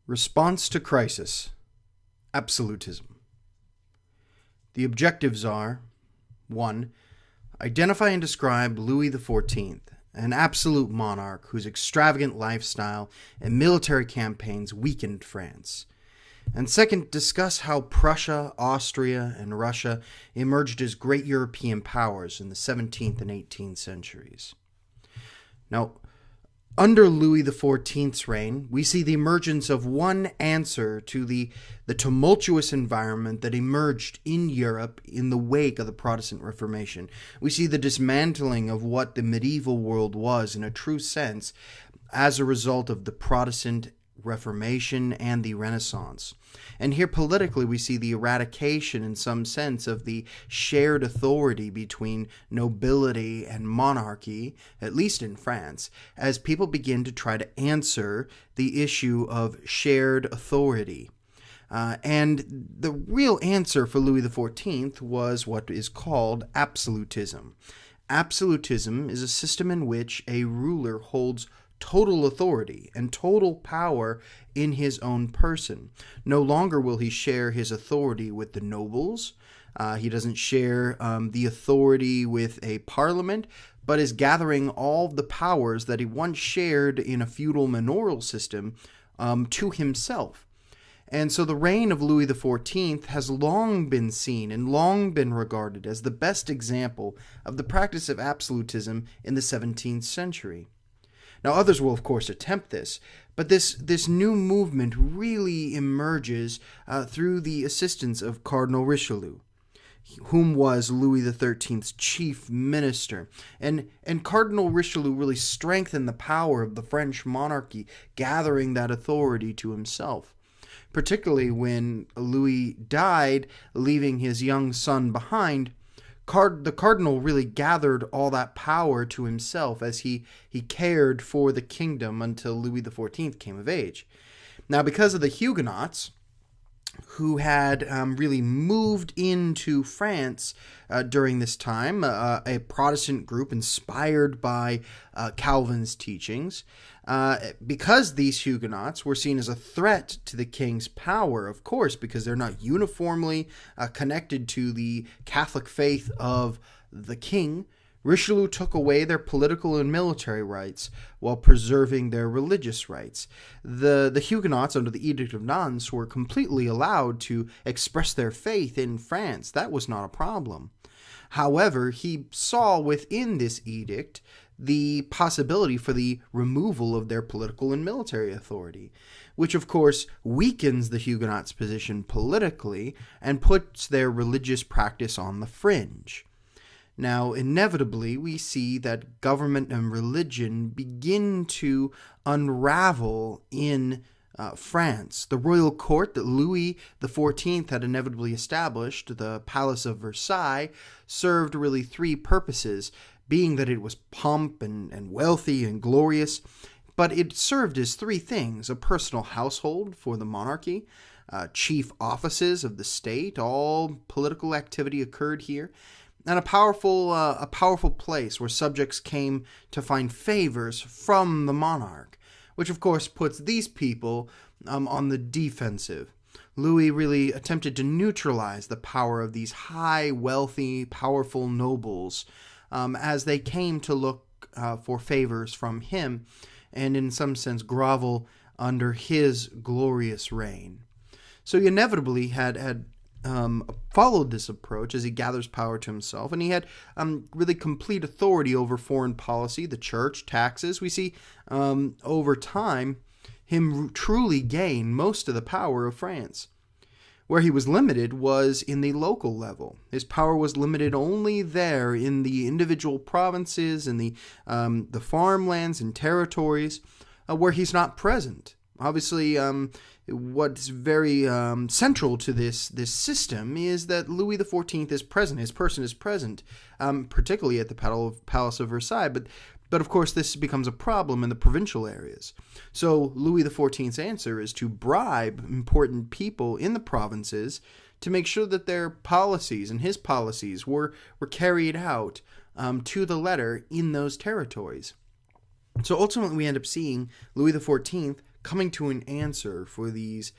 Response to crisis. Absolutism. The objectives are 1. Identify and describe Louis XIV, an absolute monarch whose extravagant lifestyle and military campaigns weakened France. And 2, discuss how Prussia, Austria, and Russia emerged as great European powers in the 17th and 18th centuries. Now, under Louis XIV's reign, we see the emergence of one answer to the tumultuous environment that emerged in Europe in the wake of the Protestant Reformation. We see the dismantling of what the medieval world was in a true sense as a result of the Protestant Reformation and the Renaissance. And here politically we see the eradication in some sense of the shared authority between nobility and monarchy, at least in France, as people begin to try to answer the issue of shared authority. And the real answer for Louis XIV was what is called absolutism. Absolutism is a system in which a ruler holds total authority and total power in his own person. No longer will he share his authority with the nobles. He doesn't share the authority with a parliament, but is gathering all the powers that he once shared in a feudal manorial system to himself. And so the reign of Louis XIV has long been seen and long been regarded as the best example of the practice of absolutism in the 17th century. Now, others will, of course, attempt this, but this new movement really emerges through the assistance of Cardinal Richelieu, whom was Louis XIII's chief minister. And Cardinal Richelieu really strengthened the power of the French monarchy, gathering that authority to himself. Particularly when Louis died, leaving his young son behind, the cardinal really gathered all that power to himself as he cared for the kingdom until Louis XIV came of age. Now, because of the Huguenots, who had really moved into France during this time, a Protestant group inspired by Calvin's teachings, because these Huguenots were seen as a threat to the king's power, of course, because they're not uniformly connected to the Catholic faith of the king, Richelieu took away their political and military rights while preserving their religious rights. The Huguenots, under the Edict of Nantes, were completely allowed to express their faith in France. That was not a problem. However, he saw within this edict the possibility for the removal of their political and military authority, which of course weakens the Huguenots' position politically and puts their religious practice on the fringe. Now, inevitably, we see that government and religion begin to unravel in France. The royal court that Louis XIV had inevitably established, the Palace of Versailles, served really 3 purposes, being that it was pomp and wealthy and glorious, but it served as 3 things: a personal household for the monarchy, chief offices of the state, all political activity occurred here, and a powerful place where subjects came to find favors from the monarch, which of course puts these people on the defensive. Louis really attempted to neutralize the power of these high, wealthy, powerful nobles as they came to look for favors from him and in some sense grovel under his glorious reign. So he inevitably had followed this approach as he gathers power to himself, and he had really complete authority over foreign policy, the church, taxes. We see over time him truly gain most of the power of France. Where he was limited was in the local level. His power was limited only there in the individual provinces and the farmlands and territories where he's not present. Obviously, what's very central to this system is that Louis XIV is present. His person is present, particularly at the Palace of Versailles. But of course, this becomes a problem in the provincial areas. So Louis XIV's answer is to bribe important people in the provinces to make sure that their policies and his policies were carried out to the letter in those territories. So ultimately, we end up seeing Louis XIV coming to an answer for these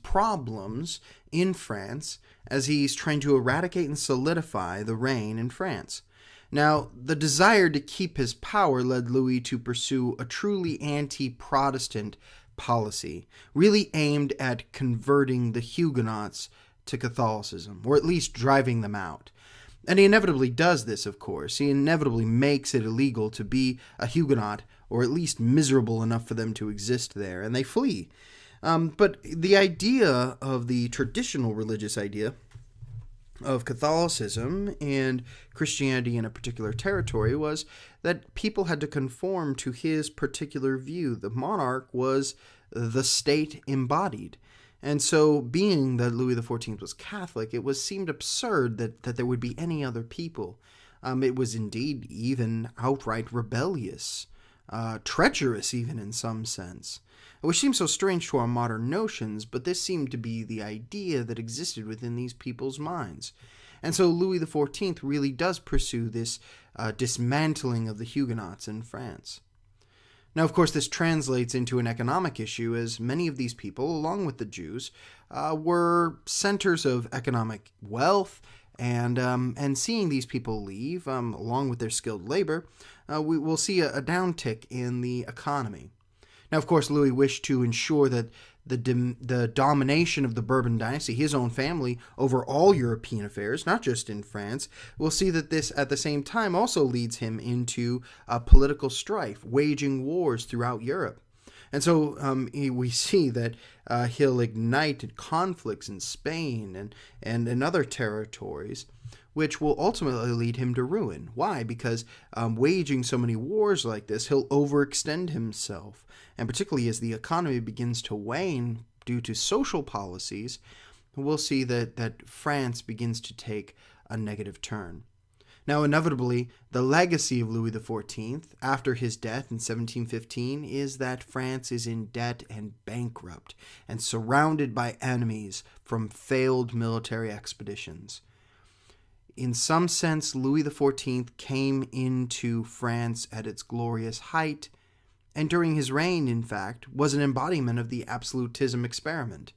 problems in France as he's trying to eradicate and solidify the reign in France. Now, the desire to keep his power led Louis to pursue a truly anti-Protestant policy, really aimed at converting the Huguenots to Catholicism, or at least driving them out. And he inevitably does this, of course. He inevitably makes it illegal to be a Huguenot, or at least miserable enough for them to exist there, and they flee. But the idea of the traditional religious idea of Catholicism and Christianity in a particular territory was that people had to conform to his particular view. The monarch was the state embodied. And so, being that Louis XIV was Catholic, it seemed absurd that there would be any other people. It was indeed even outright rebellious, treacherous even in some sense, which seems so strange to our modern notions, but this seemed to be the idea that existed within these people's minds. And so Louis XIV really does pursue this dismantling of the Huguenots in France. Now, of course, this translates into an economic issue, as many of these people, along with the Jews, were centers of economic wealth, and seeing these people leave, along with their skilled labor, we will see a downtick in the economy. Now, of course, Louis wished to ensure that the domination of the Bourbon dynasty, his own family, over all European affairs, not just in France. We'll see that this, at the same time, also leads him into political strife, waging wars throughout Europe. And so we see that he'll ignite conflicts in Spain and in other territories, which will ultimately lead him to ruin. Why? Because waging so many wars like this, he'll overextend himself. And particularly as the economy begins to wane due to social policies, we'll see that France begins to take a negative turn. Now, inevitably, the legacy of Louis XIV after his death in 1715 is that France is in debt and bankrupt and surrounded by enemies from failed military expeditions. In some sense, Louis XIV came into France at its glorious height, and during his reign, in fact, was an embodiment of the Absolutism experiment.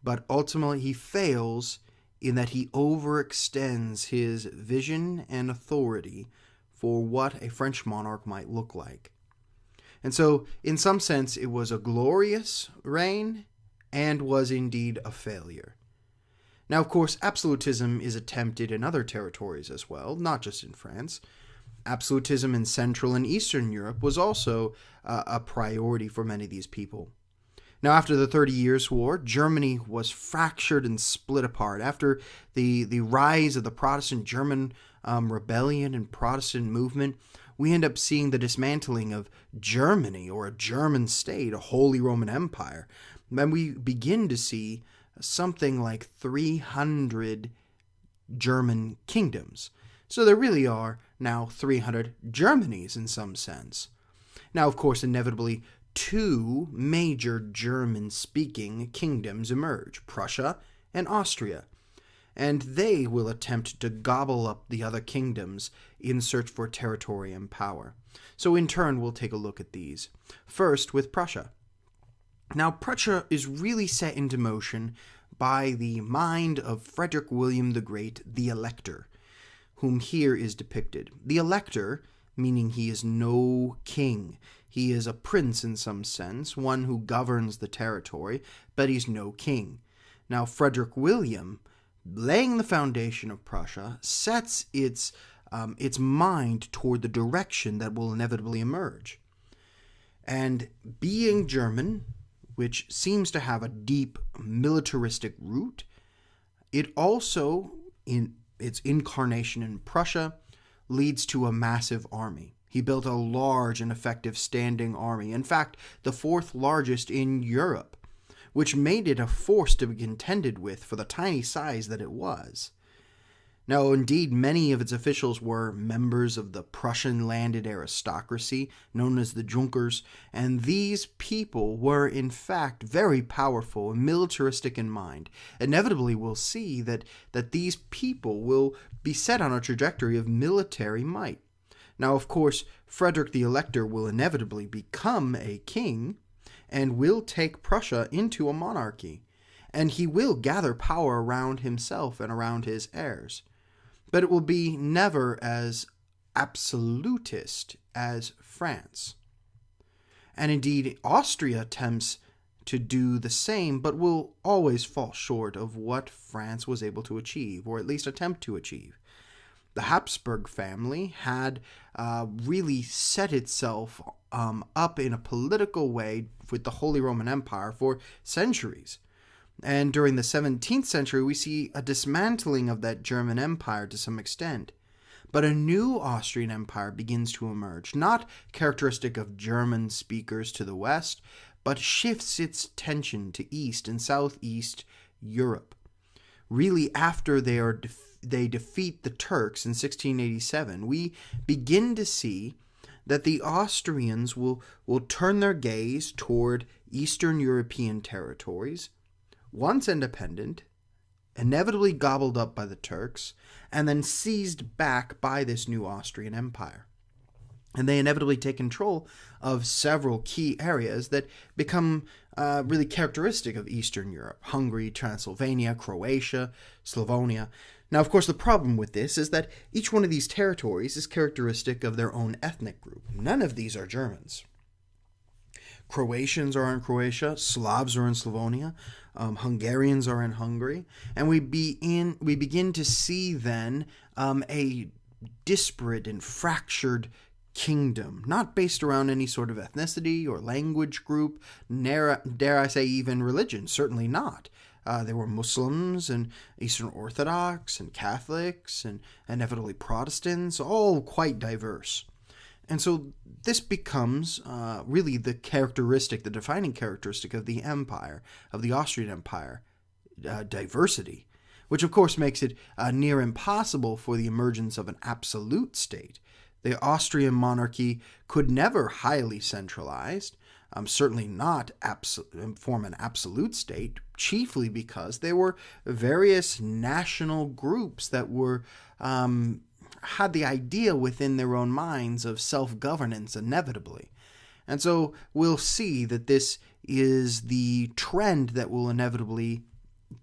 But ultimately, he fails in that he overextends his vision and authority for what a French monarch might look like. And so, in some sense, it was a glorious reign and was indeed a failure. Now, of course, absolutism is attempted in other territories as well, not just in France. Absolutism in Central and Eastern Europe was also a priority for many of these people. Now, after the 30 Years' War, Germany was fractured and split apart. After the rise of the Protestant German rebellion and Protestant movement, we end up seeing the dismantling of Germany, or a German state, a Holy Roman Empire. And we begin to see something like 300 German kingdoms. So there really are now 300 Germanys in some sense. Now, of course, inevitably, two major German-speaking kingdoms emerge, Prussia and Austria, and they will attempt to gobble up the other kingdoms in search for territory and power. So in turn, we'll take a look at these. First, with Prussia. Now, Prussia is really set into motion by the mind of Frederick William the Great, the Elector, whom here is depicted. The Elector, meaning he is no king. He is a prince in some sense, one who governs the territory, but he's no king. Now, Frederick William, laying the foundation of Prussia, sets its mind toward the direction that will inevitably emerge. And being German, which seems to have a deep militaristic root, it also, in its incarnation in Prussia, leads to a massive army. He built a large and effective standing army, in fact, the fourth largest in Europe, which made it a force to be contended with for the tiny size that it was. Now, indeed, many of its officials were members of the Prussian landed aristocracy, known as the Junkers, and these people were, in fact, very powerful and militaristic in mind. Inevitably, we'll see that these people will be set on a trajectory of military might. Now, of course, Frederick the Elector will inevitably become a king, and will take Prussia into a monarchy, and he will gather power around himself and around his heirs. But it will be never as absolutist as France. And indeed, Austria attempts to do the same, but will always fall short of what France was able to achieve, or at least attempt to achieve. The Habsburg family had really set itself up in a political way with the Holy Roman Empire for centuries. And during the 17th century, we see a dismantling of that German Empire to some extent. But a new Austrian Empire begins to emerge, not characteristic of German speakers to the west, but shifts its attention to East and Southeast Europe. Really, after they defeat the Turks in 1687, we begin to see that the Austrians will turn their gaze toward Eastern European territories, once independent, inevitably gobbled up by the Turks, and then seized back by this new Austrian Empire. And they inevitably take control of several key areas that become really characteristic of Eastern Europe: Hungary, Transylvania, Croatia, Slavonia. Now, of course, the problem with this is that each one of these territories is characteristic of their own ethnic group. None of these are Germans. Croatians are in Croatia, Slavs are in Slavonia, Hungarians are in Hungary, and we begin to see then a disparate and fractured kingdom, not based around any sort of ethnicity or language group, dare I say even religion, certainly not. There were Muslims and Eastern Orthodox and Catholics and inevitably Protestants, all quite diverse. And so this becomes really the defining characteristic of the empire, of the Austrian Empire, diversity, which of course makes it near impossible for the emergence of an absolute state. The Austrian monarchy could never highly centralized, certainly not form an absolute state, chiefly because there were various national groups that were had the idea within their own minds of self-governance inevitably. And so we'll see that this is the trend that will inevitably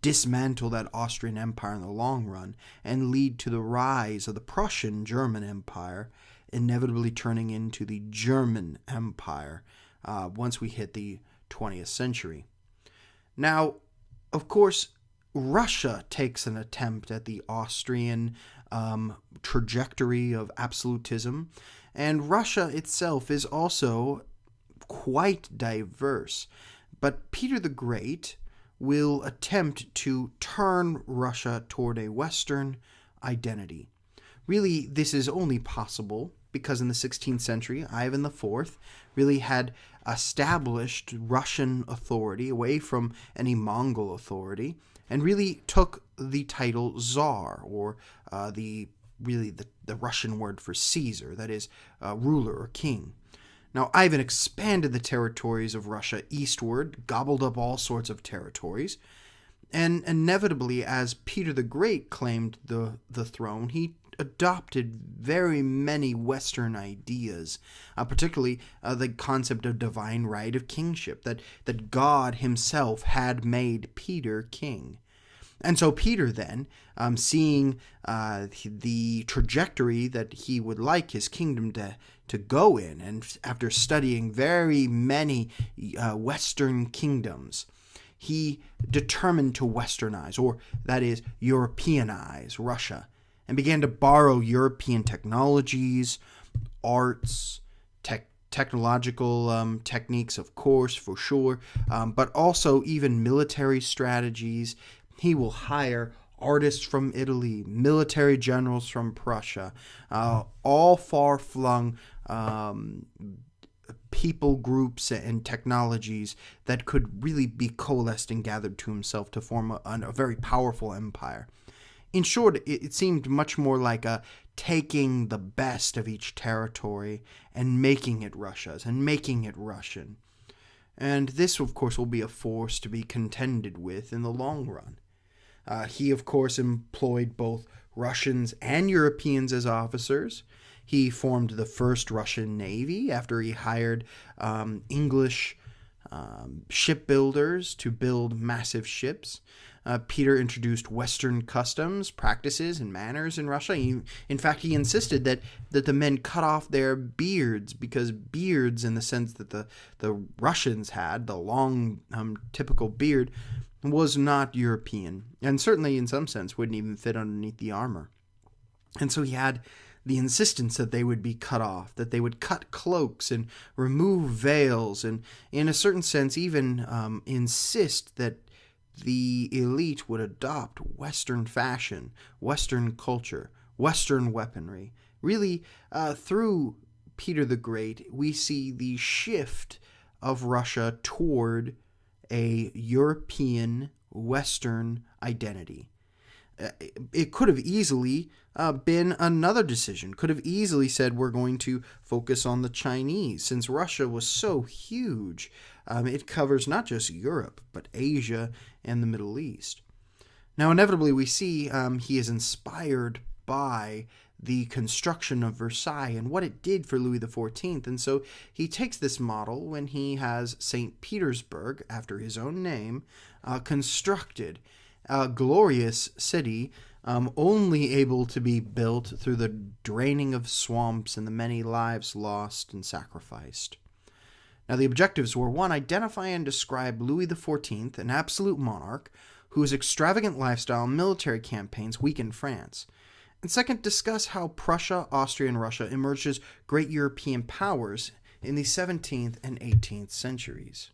dismantle that Austrian Empire in the long run and lead to the rise of the Prussian German Empire, inevitably turning into the German Empire once we hit the 20th century. Now, of course, Russia takes an attempt at the Austrian trajectory of absolutism, and Russia itself is also quite diverse. But Peter the Great will attempt to turn Russia toward a Western identity. Really, this is only possible because in the 16th century, Ivan IV really had established Russian authority away from any Mongol authority, and really took the title Tsar, or the Russian word for Caesar, that is, ruler or king. Now, Ivan expanded the territories of Russia eastward, gobbled up all sorts of territories, and inevitably, as Peter the Great claimed the throne, he adopted very many Western ideas, particularly the concept of divine right of kingship, that God himself had made Peter king. And so Peter then, seeing the trajectory that he would like his kingdom to go in, and after studying very many Western kingdoms, he determined to westernize, or that is, Europeanize Russia, and began to borrow European technologies, arts, technological techniques, of course, for sure, but also even military strategies. He will hire artists from Italy, military generals from Prussia, all far-flung people groups and technologies that could really be coalesced and gathered to himself to form a very powerful empire. In short, it seemed much more like taking the best of each territory and making it Russia's and making it Russian. And this, of course, will be a force to be contended with in the long run. He, of course, employed both Russians and Europeans as officers. He formed the first Russian Navy after he hired English shipbuilders to build massive ships. Peter introduced Western customs, practices, and manners in Russia. In fact, he insisted that the men cut off their beards, because beards, in the sense that the Russians had, the long, typical beard, was not European, and certainly in some sense wouldn't even fit underneath the armor. And so he had the insistence that they would be cut off, that they would cut cloaks and remove veils, and in a certain sense even insist that the elite would adopt Western fashion, Western culture, Western weaponry. Really, through Peter the Great, we see the shift of Russia toward a European, Western identity. It could have easily been another decision, could have easily said we're going to focus on the Chinese, since Russia was so huge. It covers not just Europe, but Asia and the Middle East. Now, inevitably, we see he is inspired by the construction of Versailles and what it did for Louis XIV, and so he takes this model when he has St. Petersburg, after his own name, constructed. A glorious city, only able to be built through the draining of swamps and the many lives lost and sacrificed. Now, the objectives were: 1. Identify and describe Louis XIV, an absolute monarch whose extravagant lifestyle and military campaigns weakened France. And 2, discuss how Prussia, Austria, and Russia emerged as great European powers in the 17th and 18th centuries.